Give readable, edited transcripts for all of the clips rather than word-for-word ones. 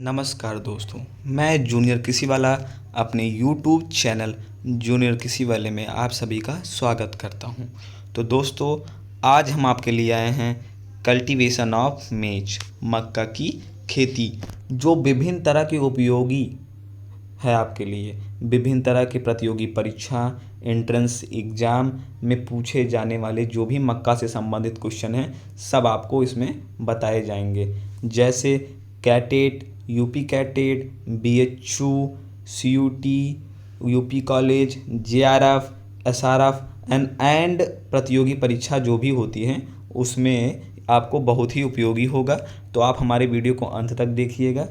नमस्कार दोस्तों, मैं जूनियर कृषि वाला अपने यूट्यूब चैनल जूनियर कृषि वाले में आप सभी का स्वागत करता हूं। तो दोस्तों, आज हम आपके लिए आए हैं कल्टीवेशन ऑफ मेज, मक्का की खेती, जो विभिन्न तरह की उपयोगी है आपके लिए। विभिन्न तरह की प्रतियोगी परीक्षा, एंट्रेंस एग्ज़ाम में पूछे जाने वाले जो भी मक्का से संबंधित क्वेश्चन हैं, सब आपको इसमें बताए जाएंगे। जैसे CATET, UP CATET, BHU, CUT, UP college, JRF, SRF and प्रतियोगी परीक्षा जो भी होती हैं, उसमें आपको बहुत ही उपयोगी होगा। तो आप हमारे वीडियो को अंत तक देखिएगा।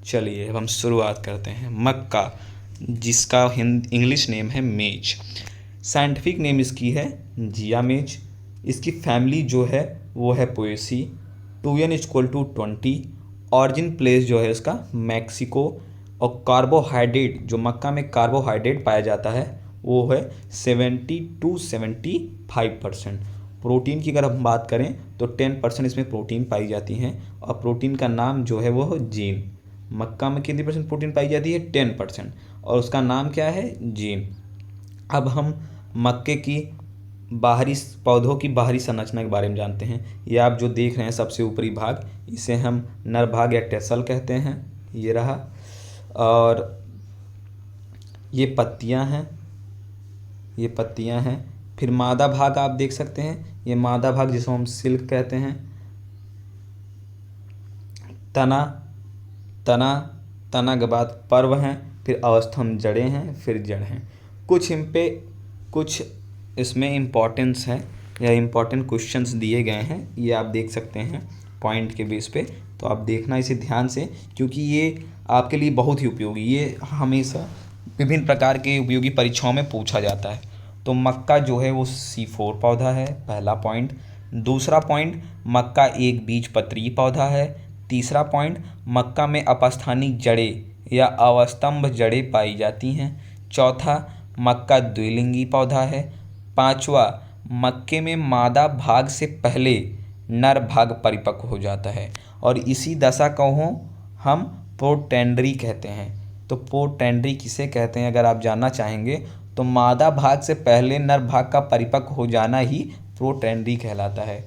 चलिए अब हम शुरुआत करते हैं। मक्का, जिसका इंग्लिश नेम है मेज, साइंटिफिक नेम इसकी है जिया मेज। इसकी फैमिली जो है वो है पोएसी। 2n=20। ऑरिजिन प्लेस जो है इसका मैक्सिको। और कार्बोहाइड्रेट, जो मक्का में कार्बोहाइड्रेट पाया जाता है वो है 70 to 75%। प्रोटीन की अगर हम बात करें तो 10% इसमें प्रोटीन पाई जाती हैं। और प्रोटीन का नाम जो है वो है जीन। मक्का में कितनी परसेंट प्रोटीन पाई जाती है? 10%। और उसका नाम क्या है? जीन। अब हम मक्के की बाहरी पौधों की बाहरी संरचना के बारे में जानते हैं। ये आप जो देख रहे हैं सबसे ऊपरी भाग, इसे हम नर भाग या टेसल कहते हैं। ये रहा। और ये पत्तियां हैं, ये पत्तियां हैं। फिर मादा भाग आप देख सकते हैं, ये मादा भाग जिसको हम सिल्क कहते हैं। तना, तना, तना के बाद पर्व हैं, फिर अवस्थम जड़ें हैं, फिर जड़ हैं। कुछ इसमें इम्पोर्टेंस है या इम्पोर्टेंट क्वेश्चंस दिए गए हैं, ये आप देख सकते हैं पॉइंट के बेस पे। तो आप देखना इसे ध्यान से, क्योंकि ये आपके लिए बहुत ही उपयोगी, ये हमेशा विभिन्न प्रकार के उपयोगी परीक्षाओं में पूछा जाता है। तो मक्का जो है वो C4 पौधा है, पहला पॉइंट। दूसरा पॉइंट, मक्का एक बीजपत्री पौधा है। तीसरा पॉइंट, मक्का में अपस्थानिक जड़ें या अवस्तंभ जड़ें पाई जाती हैं। चौथा, मक्का द्विलिंगी पौधा है। पांचवा, मक्के में मादा भाग से पहले नर भाग परिपक्व हो जाता है और इसी दशा को हम प्रोटेंडरी कहते हैं। तो प्रोटेंडरी किसे कहते हैं अगर आप जानना चाहेंगे, तो मादा भाग से पहले नर भाग का परिपक्व हो जाना ही प्रोटेंडरी कहलाता है।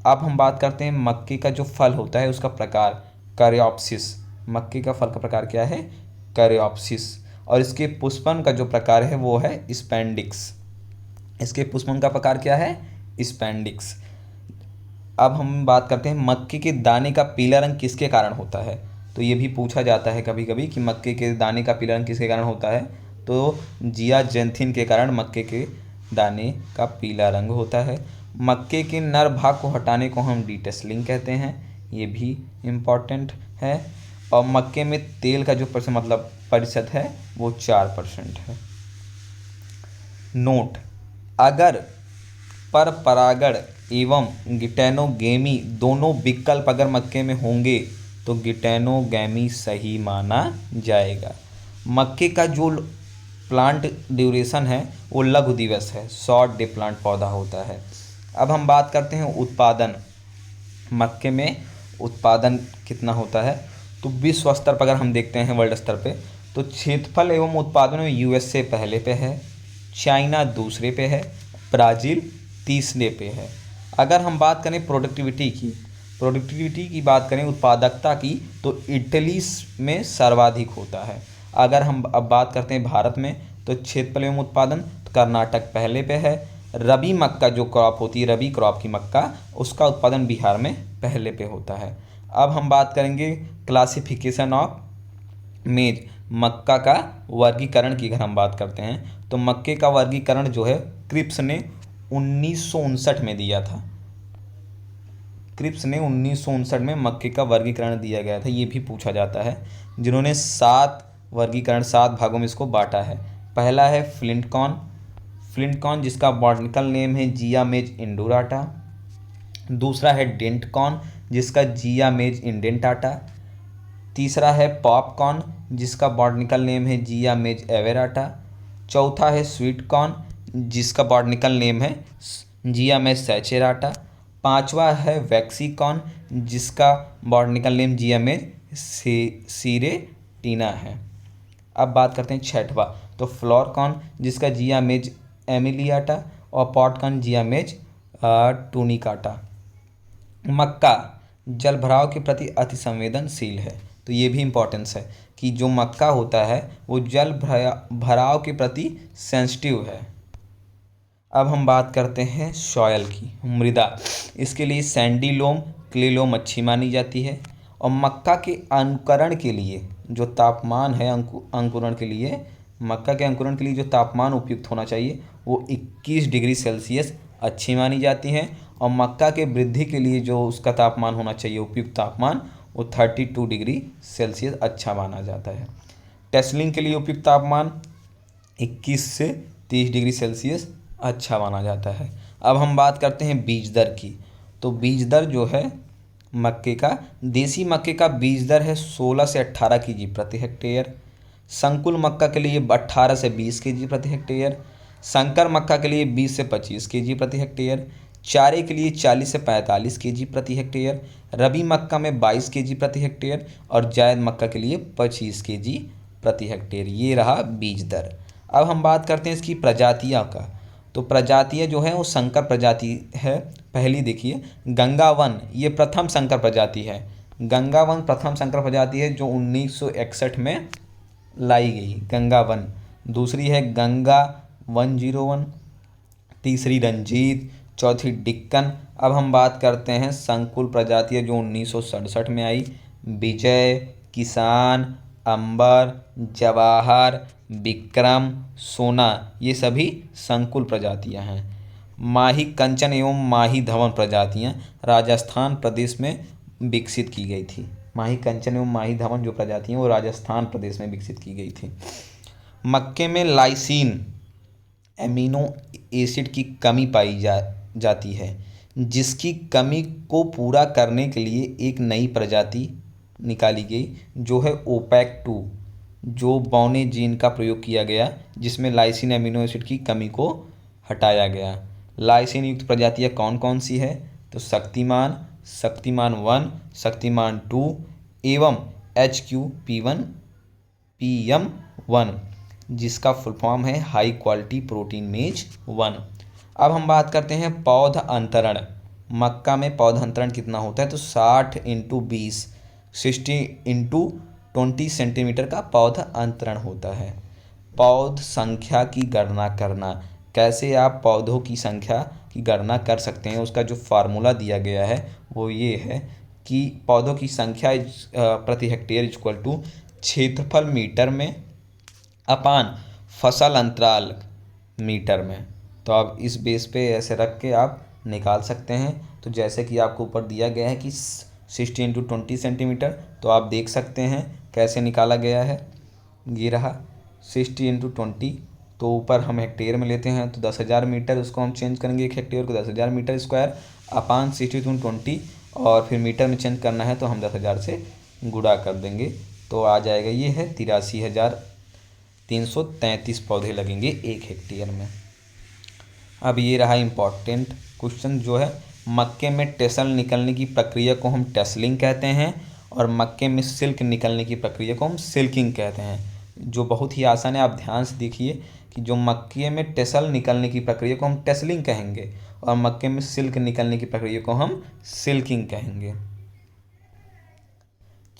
अब हम बात करते हैं मक्के का जो फल होता है उसका प्रकार, कैरियोप्सिस। मक्के का फल का प्रकार क्या है? कैरियोप्सिस। और इसके पुष्पन का जो प्रकार है वो है स्पेंडिक्स। इसके पुष्पन का प्रकार क्या है? स्पेंडिक्स। अब हम बात करते हैं मक्के के दाने का पीला रंग किसके कारण होता है। तो ये भी पूछा जाता है कभी कभी कि मक्के के दाने का पीला रंग किसके कारण होता है। तो जियाजेंथिन के कारण मक्के के दाने का पीला रंग होता है। मक्के के नर भाग को हटाने को हम डिटेसलिंग कहते हैं, ये भी इम्पॉर्टेंट है। और मक्के में तेल का जो प्रतिशत है वो 4% है। नोट, अगर पर परागण एवं गिटैनोगेमी दोनों विकल्प अगर मक्के में होंगे तो गिटैनोगेमी सही माना जाएगा। मक्के का जो प्लांट ड्यूरेशन है वो लघु दिवस है, शॉर्ट डे प्लांट पौधा होता है। अब हम बात करते हैं उत्पादन। मक्के में उत्पादन कितना होता है, तो विश्व स्तर पर अगर हम देखते हैं वर्ल्ड स्तर पे, तो क्षेत्रफल एवं उत्पादन में यूएसए पहले पे है, चाइना दूसरे पे है, ब्राज़ील तीसरे पे है। अगर हम बात करें प्रोडक्टिविटी की बात करें, उत्पादकता की, तो इटली में सर्वाधिक होता है। अगर हम अब बात करते हैं भारत में, तो क्षेत्रफल एवं उत्पादन तो कर्नाटक पहले पे है। रबी मक्का जो क्रॉप होती है, रबी क्रॉप की मक्का, उसका उत्पादन बिहार में पहले पे होता है। अब हम बात करेंगे क्लासिफिकेशन ऑफ मेज, मक्का का वर्गीकरण की अगर हम बात करते हैं, तो मक्के का वर्गीकरण जो है क्रिप्स ने 1959 में दिया था। क्रिप्स ने 1959 में मक्के का वर्गीकरण दिया गया था, ये भी पूछा जाता है। जिन्होंने 7 भागों में इसको बांटा है। पहला है फ्लिंटकॉर्न जिसका बॉटनिकल नेम है जिया मेज इंडोराटा। दूसरा है डेंटकॉर्न जिसका जिया मेज इंडेंटाटा। तीसरा है पॉपकॉर्न जिसका बॉटनिकल नेम है जिया मेज एवेराटा। चौथा है स्वीट कॉर्न जिसका बॉटनिकल नेम है जिया मेज सैचेराटा। पांचवा है वैक्सीकॉर्न जिसका बॉटनिकल नेम जिया मेज सीरेटीना है। अब बात करते हैं छठवा, तो फ्लोरकॉर्न जिसका जियामेज एमिलियाटा और पॉटकॉर्न जियामेज टूनिकाटा। मक्का जल भराव के प्रति अति संवेदनशील है, तो ये भी इम्पोर्टेंस है कि जो मक्का होता है वो जल भराव के प्रति सेंसिटिव है। अब हम बात करते हैं सॉयल की, मृदा। इसके लिए सैंडी लोम, क्ले लोम अच्छी मानी जाती है। और मक्का के अंकुरण के लिए जो तापमान है, अंकुरण के लिए, मक्का के अंकुरण के लिए जो तापमान उपयुक्त होना चाहिए वो 21 डिग्री सेल्सियस अच्छी मानी जाती है। और मक्का के वृद्धि के लिए जो उसका तापमान होना चाहिए, उपयुक्त तापमान, वो 32 डिग्री सेल्सियस अच्छा माना जाता है। टेस्लिंग के लिए उपयुक्त तापमान 21 से 30 डिग्री सेल्सियस अच्छा माना जाता है। अब हम बात करते हैं बीज दर की, तो बीज दर जो है मक्के का, देसी मक्के का बीज दर है 16 से 18 केजी प्रति हेक्टेयर। संकुल मक्का के लिए 18 से 20 केजी प्रति हेक्टेयर। संकर मक्का के लिए 20 से 25 केजी प्रति हेक्टेयर। चारे के लिए 40 से 45 केजी प्रति हेक्टेयर। रबी मक्का में 22 केजी प्रति हेक्टेयर और जायद मक्का के लिए 25 केजी प्रति हेक्टेयर। ये रहा बीज दर। अब हम बात करते हैं इसकी प्रजातियाँ का, तो प्रजातियाँ जो है वो संकर प्रजाति है। पहली देखिए गंगावन, ये प्रथम संकर प्रजाति है। गंगावन प्रथम संकर प्रजाति है जो 1961 में लाई गई, गंगावन। दूसरी है गंगा 101, तीसरी रंजीत, चौथी डिक्कन। अब हम बात करते हैं संकुल प्रजातियाँ जो 1967 में आई, विजय, किसान, अंबर, जवाहर, विक्रम, सोना, ये सभी संकुल प्रजातियां हैं। माही कंचन एवं माही धवन प्रजातियां राजस्थान प्रदेश में विकसित की गई थी। माही कंचन एवं माही धवन जो प्रजातियां वो राजस्थान प्रदेश में विकसित की गई थी। मक्के में लाइसिन एमिनो एसिड की कमी पाई जाती है, जिसकी कमी को पूरा करने के लिए एक नई प्रजाति निकाली गई जो है ओपेक 2, जो बौने जीन का प्रयोग किया गया, जिसमें लाइसिन एमिनो एसिड की कमी को हटाया गया। लाइसिन युक्त प्रजातियाँ कौन कौन सी है, तो शक्तिमान, शक्तिमान 1, शक्तिमान 2 एवं HQP1 PM1, जिसका फुल फॉर्म है हाई क्वालिटी प्रोटीन मेज 1। अब हम बात करते हैं पौध अंतरण। मक्का में पौध अंतरण कितना होता है, तो 60 × 20 60 × 20 सेंटीमीटर का पौध अंतरण होता है। पौध संख्या की गणना करना, कैसे आप पौधों की संख्या की गणना कर सकते हैं, उसका जो फार्मूला दिया गया है वो ये है कि पौधों की संख्या प्रति हेक्टेयर इक्वल टू क्षेत्रफल मीटर में अपान फसल अंतराल मीटर में। तो आप इस बेस पे ऐसे रख के आप निकाल सकते हैं। तो जैसे कि आपको ऊपर दिया गया है कि 60 × 20 सेंटीमीटर, तो आप देख सकते हैं कैसे निकाला गया है। ये रहा 60 × 20, तो ऊपर हम हेक्टेयर में लेते हैं तो 10,000 मीटर, उसको हम चेंज करेंगे एक हेक्टेयर को 10,000 मीटर स्क्वायर अपान 60 × 20, और फिर मीटर में चेंज करना है तो हम 10,000 से गुणा कर देंगे, तो आ जाएगा ये है 83,333 पौधे लगेंगे एक हेक्टेयर में। अब ये रहा इम्पॉर्टेंट क्वेश्चन जो है, मक्के में टेसल निकलने की प्रक्रिया को हम टेसलिंग कहते हैं और मक्के में सिल्क निकलने की प्रक्रिया को हम सिल्किंग कहते हैं, जो बहुत ही आसान है। आप ध्यान से देखिए कि जो मक्के में टेसल निकलने की प्रक्रिया को हम टेसलिंग कहेंगे और मक्के में सिल्क निकलने की प्रक्रिया को हम सिल्किंग कहेंगे।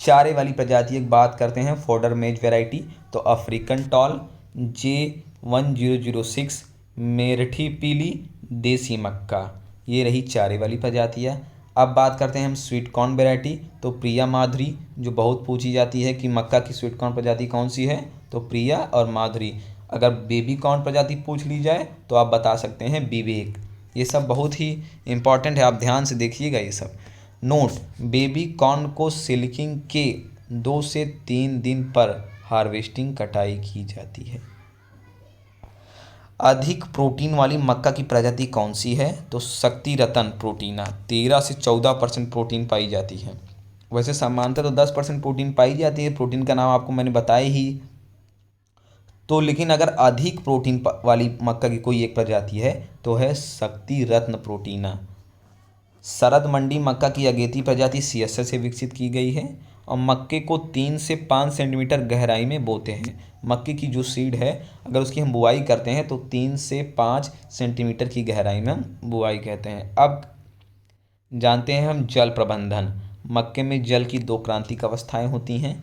चारे वाली प्रजाति एक बात करते हैं, फोडर मेज वेराइटी, तो अफ्रीकन टॉल, J1006, मेरठी पीली, देसी मक्का, ये रही चारे वाली प्रजातियाँ। अब बात करते हैं हम स्वीट कॉर्न वेराइटी, तो प्रिया माधुरी, जो बहुत पूछी जाती है कि मक्का की स्वीट कॉर्न प्रजाति कौन सी है, तो प्रिया और माधुरी। अगर बेबी कॉर्न प्रजाति पूछ ली जाए तो आप बता सकते हैं विवेक। ये सब बहुत ही इम्पॉर्टेंट है, आप ध्यान से देखिएगा ये सब। नोट, बेबी कॉर्न को सिल्किंग के 2 से 3 दिन पर हार्वेस्टिंग कटाई की जाती है। अधिक प्रोटीन वाली मक्का की प्रजाति कौन सी है, तो शक्ति रतन प्रोटीना, 13 से 14% प्रोटीन पाई जाती है। वैसे सामान्यतः तो 10% प्रोटीन पाई जाती है, प्रोटीन का नाम आपको मैंने बताया ही। तो लेकिन अगर अधिक प्रोटीन वाली मक्का की कोई एक प्रजाति है तो है शक्ति रत्न प्रोटीना। शरद मंडी मक्का की अगेती प्रजाति CSL से विकसित की गई है और मक्के को 3 से 5 सेंटीमीटर गहराई में बोते हैं। मक्के की जो सीड है अगर उसकी हम बुआई करते हैं तो 3 से 5 सेंटीमीटर की गहराई में हम बुआई कहते हैं। अब जानते हैं हम जल प्रबंधन। मक्के में जल की 2 क्रांतिक अवस्थाएं होती हैं,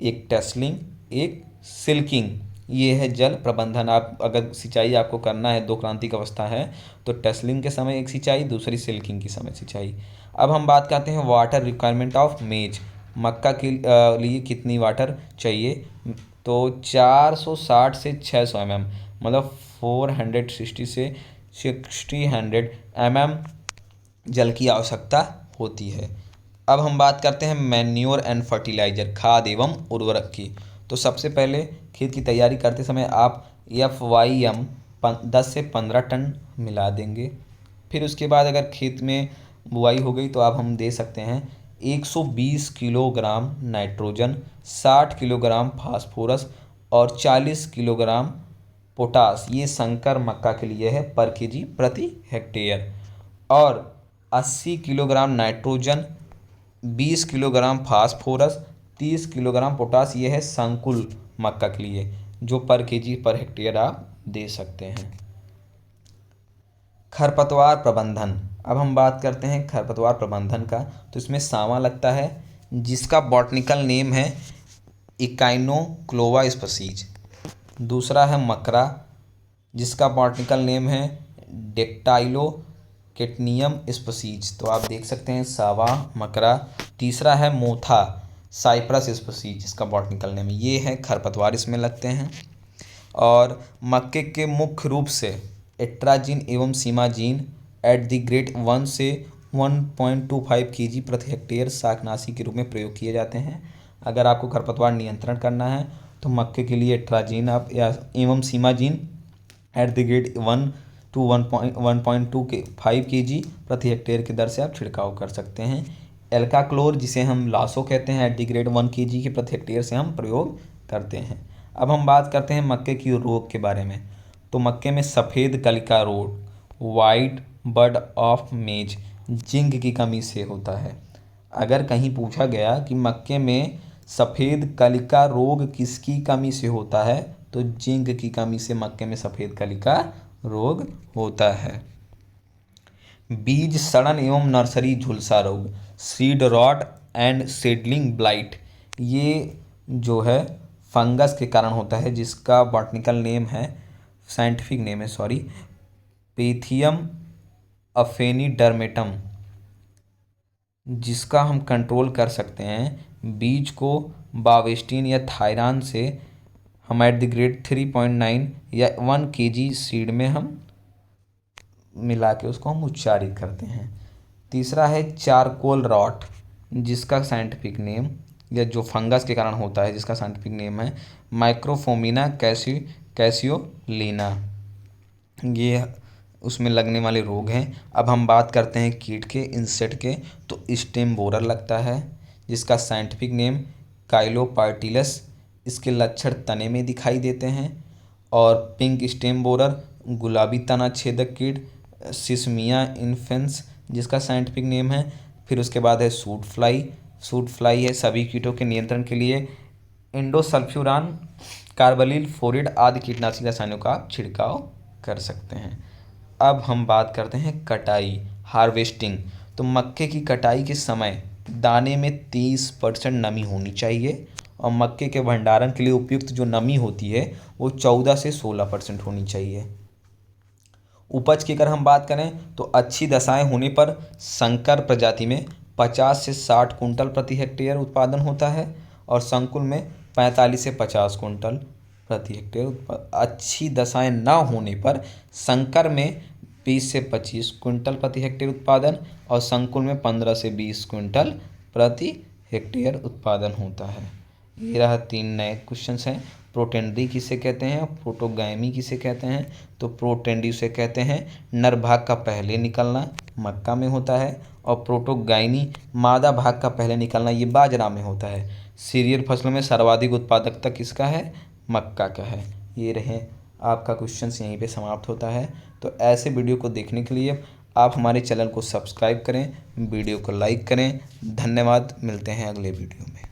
एक टेसलिंग, एक सिल्किंग। ये है जल प्रबंधन। आप अगर सिंचाई आपको करना है, 2 क्रांतिक अवस्था है, तो टेसलिंग के समय एक सिंचाई, दूसरी सिल्किंग के समय सिंचाई। अब हम बात करते हैं वाटर रिक्वायरमेंट ऑफ मेज। मक्का के लिए कितनी वाटर चाहिए? तो 460 से 600 mm, मतलब 460 से 600 mm जल की आवश्यकता होती है। अब हम बात करते हैं मैन्योर एंड फर्टिलाइजर, खाद एवं उर्वरक की। तो सबसे पहले खेत की तैयारी करते समय आप FYM 10 से 15 टन मिला देंगे। फिर उसके बाद अगर खेत में बुआई हो गई तो आप हम दे सकते हैं 120 किलोग्राम नाइट्रोजन, 60 किलोग्राम फास्फोरस और 40 किलोग्राम पोटास। ये संकर मक्का के लिए है पर केजी प्रति हेक्टेयर। और 80 kilogram nitrogen, 20 kilogram phosphorus, 30 kilogram potash, ये है संकुल मक्का के लिए जो पर केजी पर हेक्टेयर आप दे सकते हैं। खरपतवार प्रबंधन। अब हम बात करते हैं खरपतवार प्रबंधन का। तो इसमें सावा लगता है जिसका बॉटनिकल नेम है इकाइनोक्लोवा स्पीसीज। दूसरा है मकरा जिसका बॉटनिकल नेम है डेक्टाइलोकेटनियम स्पीसीज। तो आप देख सकते हैं सावा, मकरा। तीसरा है मोथा साइप्रस स्पीसीज जिसका बॉटनिकल नेम है। ये है खरपतवार इसमें लगते हैं। और मक्के के मुख्य रूप से एट्राजीन एवं सीमाजीन एट द ग्रेट 1 से 1.25 kg प्रति हेक्टेयर शाकनाशी के रूप में प्रयोग किए जाते हैं। अगर आपको खरपतवार नियंत्रण करना है तो मक्के के लिए एट्राजीन आप या एवं सीमाजीन at the great 1 to 1.25 kg प्रति हेक्टेयर की दर से आप छिड़काव कर सकते हैं। एल्काक्लोर जिसे हम लासो कहते हैं एट द ग्रेट 1 kg के प्रति हेक्टेयर से हम प्रयोग करते हैं। अब हम बात करते हैं मक्के की रोग के बारे में। तो मक्के में सफ़ेद कलिका रोग, white bud of maize, zinc की कमी से होता है। अगर कहीं पूछा गया कि मक्के में सफ़ेद कलिका रोग किसकी कमी से होता है तो जिंक की कमी से मक्के में सफ़ेद कलिका रोग होता है। बीज सड़न एवं नर्सरी झुलसा रोग, seed rot and seedling blight, ये जो है फंगस के कारण होता है जिसका बॉटनिकल नेम है, साइंटिफिक नेम है सॉरी, पेथियम अफेनिडर्मेटम, जिसका हम कंट्रोल कर सकते हैं। बीज को बावेस्टिन या थायरान से हम एट द ग्रेड 3.9 या 1 kg सीड में हम मिला के उसको हम उच्चारित करते हैं। तीसरा है चारकोल रॉट जिसका साइंटिफिक नेम या जो फंगस के कारण होता है जिसका साइंटिफिक नेम है माइक्रोफोमिना कैसियोलिना। ये उसमें लगने वाले रोग हैं। अब हम बात करते हैं कीट के, इंसेक्ट के। तो स्टेम बोरर लगता है जिसका साइंटिफिक नेम काइलोपार्टिलस। इसके लक्षण तने में दिखाई देते हैं। और पिंक स्टेम बोरर, गुलाबी तना छेदक कीट सिसमिया इन्फेंस जिसका साइंटिफिक नेम है। फिर उसके बाद है सूट फ्लाई। सूट फ्लाई है सभी कीटों के नियंत्रण के लिए इंडोसल्फ्यूरान, कार्बलिल, फोरिड आदि कीटनाशक रसायनों का आप छिड़काव कर सकते हैं। अब हम बात करते हैं कटाई, हार्वेस्टिंग। तो मक्के की कटाई के समय दाने में 30% नमी होनी चाहिए और मक्के के भंडारण के लिए उपयुक्त जो नमी होती है वो 14 से 16% होनी चाहिए। उपज की अगर हम बात करें तो अच्छी दशाएं होने पर संकर प्रजाति में 50 से 60 कुंटल प्रति हेक्टेयर उत्पादन होता है और संकुल में 45 से 50 कुंटल प्रति हेक्टेयर। अच्छी दशाएं ना होने पर संकर में 20 से 25 कुंटल प्रति हेक्टेयर उत्पादन और संकुल में 15 से 20 कुंटल प्रति हेक्टेयर उत्पादन होता है। ये रहा 3 नए क्वेश्चंस हैं। प्रोटेंडी किसे कहते हैं, प्रोटोगैमी किसे कहते हैं? तो प्रोटेंडी उसे कहते हैं नर भाग का पहले निकलना मक्का में होता है और प्रोटोगाइनी मादा भाग का पहले निकलना ये बाजरा में होता है। सीरियल फसलों में सर्वाधिक उत्पादकता किसका है? मक्का का है। ये रहे आपका क्वेश्चंस यहीं पे समाप्त होता है। तो ऐसे वीडियो को देखने के लिए आप हमारे चैनल को सब्सक्राइब करें, वीडियो को लाइक करें। धन्यवाद, मिलते हैं अगले वीडियो में।